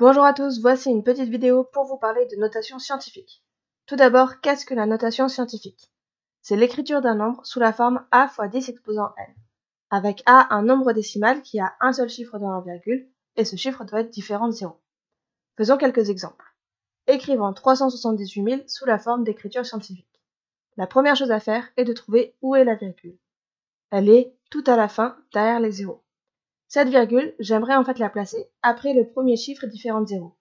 Bonjour à tous, voici une petite vidéo pour vous parler de notation scientifique. Tout d'abord, qu'est-ce que la notation scientifique? C'est l'écriture d'un nombre sous la forme a fois 10 exposant n, avec a un nombre décimal qui a un seul chiffre dans la virgule, et ce chiffre doit être différent de 0. Faisons quelques exemples. Écrivons 378 000 sous la forme d'écriture scientifique. La première chose à faire est de trouver où est la virgule. Elle est tout à la fin, derrière les zéros. Cette virgule, j'aimerais en fait la placer après le premier chiffre différent de 0,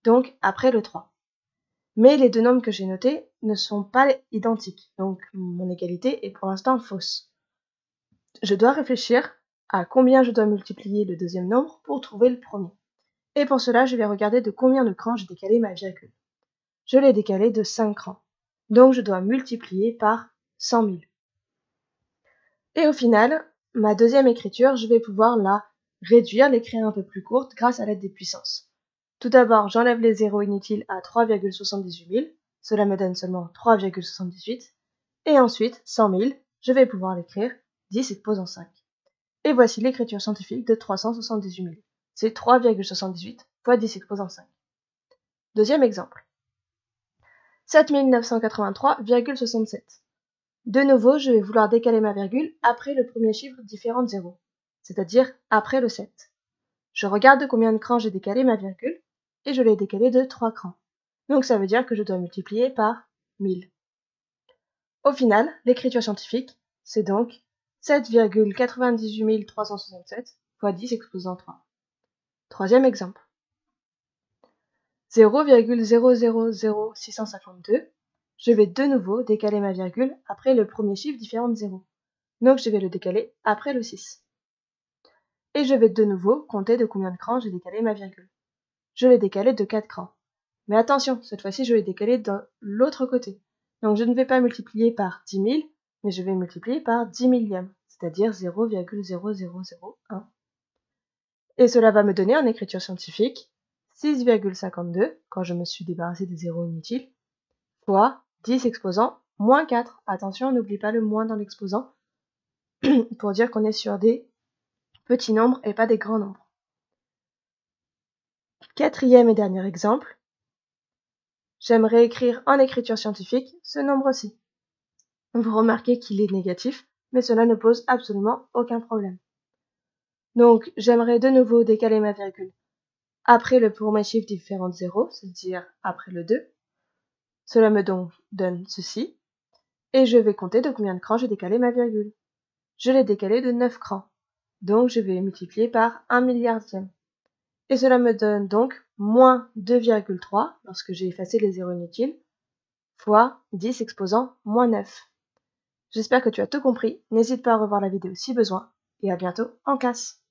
donc après le 3. Mais les deux nombres que j'ai notés ne sont pas identiques, donc mon égalité est pour l'instant fausse. Je dois réfléchir à combien je dois multiplier le deuxième nombre pour trouver le premier. Et pour cela, je vais regarder de combien de crans j'ai décalé ma virgule. Je l'ai décalé de 5 crans, donc je dois multiplier par 100 000. Et au final, ma deuxième écriture, je vais pouvoir la réduire, l'écrire un peu plus courte grâce à l'aide des puissances. Tout d'abord, j'enlève les zéros inutiles à 3,78 000, cela me donne seulement 3,78, et ensuite, 100 000, je vais pouvoir l'écrire 10 exposant 5. Et voici l'écriture scientifique de 378 000. C'est 3,78 fois 10 exposant 5. Deuxième exemple. 7 983,67. De nouveau, je vais vouloir décaler ma virgule après le premier chiffre différent de 0, c'est-à-dire après le 7. Je regarde de combien de crans j'ai décalé ma virgule, et je l'ai décalé de 3 crans. Donc ça veut dire que je dois multiplier par 1000. Au final, l'écriture scientifique, c'est donc 7,98 367 fois 10 exposant 3. Troisième exemple. 0,000652. Je vais de nouveau décaler ma virgule après le premier chiffre différent de 0. Donc je vais le décaler après le 6. Et je vais de nouveau compter de combien de crans j'ai décalé ma virgule. Je l'ai décalé de 4 crans. Mais attention, cette fois-ci je l'ai décalé de l'autre côté. Donc je ne vais pas multiplier par 10 000, mais je vais multiplier par 10 millièmes, c'est-à-dire 0,0001. Et cela va me donner en écriture scientifique 6,52, quand je me suis débarrassé des zéros inutiles, fois 10 exposant moins 4. Attention, n'oublie pas le moins dans l'exposant, pour dire qu'on est sur des petits nombres et pas des grands nombres. Quatrième et dernier exemple. J'aimerais écrire en écriture scientifique ce nombre-ci. Vous remarquez qu'il est négatif, mais cela ne pose absolument aucun problème. Donc, j'aimerais de nouveau décaler ma virgule après le premier chiffre différent de 0, c'est-à-dire après le 2. Cela me donne ceci, et je vais compter de combien de crans j'ai décalé ma virgule. Je l'ai décalé de 9 crans, donc je vais multiplier par 1 milliardième. Et cela me donne donc moins 2,3 lorsque j'ai effacé les zéros inutiles, fois 10 exposant moins 9. J'espère que tu as tout compris, n'hésite pas à revoir la vidéo si besoin, et à bientôt en classe.